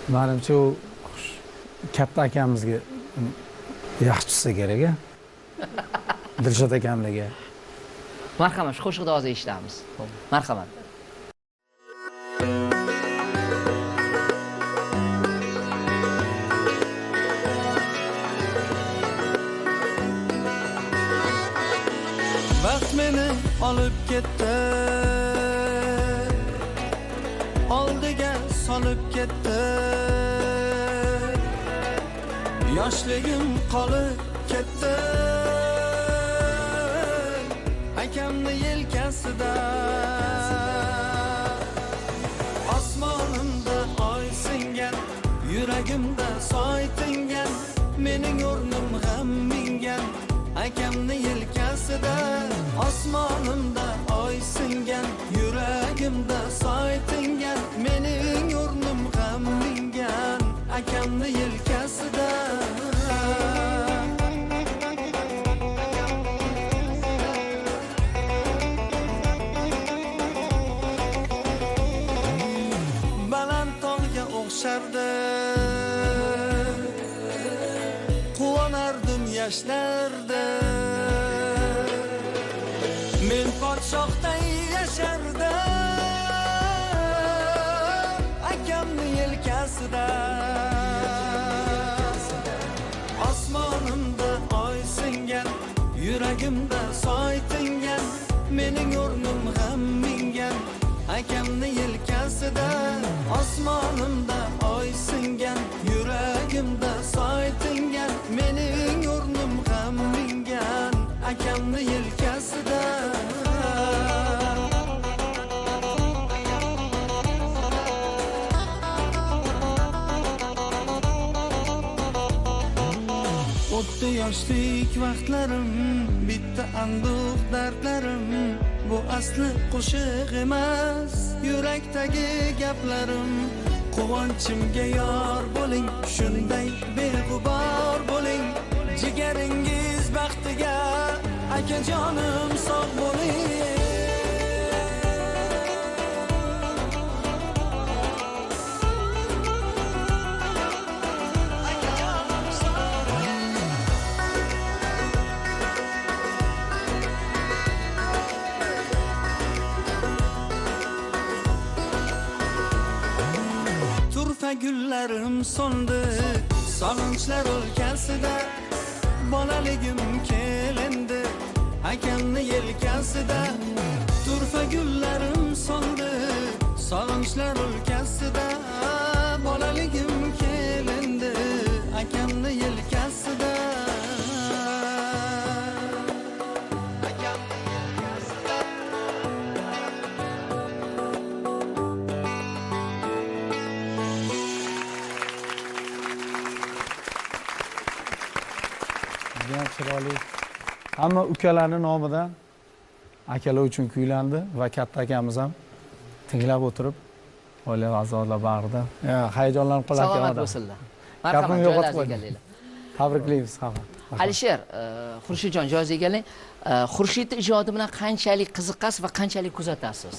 Menimcha u katta akamizga yaxshi tushsa kerak a. Dilshod akamlarga. Marhamat, shu qo'shiqni hozir eshitamiz. Marhamat. Vaqt meni olib ketdi, oldiga solib ketdi. Yoshligim qolib ketdi, akamni yelkasida. Osmonimda oy singan, yuragimda soy tingan, mening o'rnim g'am mingan, akamni yelkasida. Osmonimda oy singan, yuragimda soy tingan, mening o'rnim g'am mingan, akamni yelkasida. Baland tog'ga o'xshardi, quvonardim yashlarda. Men podshohday yashardim, akamni yelkasida. Osmonimda oy singan, yuragimda soy tingan, mening o'rnim g'am mingan, akamni yelkasida. Osmonimda oy singan, yuragimda soy tingan, mening o'rnim g'am mingan, akamni yelkasida. O'tdi yoshlik vaqtlarim, bitta anduh dardlarim. Bu asli qo'shiq emas, yurakdagi gaplarim. Quvonchimga yor bo'ling, shunday beg'ubor bo'ling. Jigaringiz baxtiga, akajonim sog' bo'ling. Gullarim so'ndi, sog'inchlar o'lkasida. Bolaligim kelindi, akamni yelkasida. Turfa gullarim so'ndi, sog'inchlar o'lkasida. Bolaligim kelindi, akamni yelkasida. Chiroyli. Hamma ukalarning nomidan akalar uchun kuylandi va katta akamiz ham tinglab o'tirib, oila a'zolar bag'rida. Hayajonlanib qolar ekan. Salomat bo'lsinlar. Marhamat, joylarga egallaylar. Tabriklaymiz hamma. Alisher, Xurshidjon, joyingizga keling. Xurshid ijodi bilan qanchalik qiziqasiz va qanchalik kuzatasiz?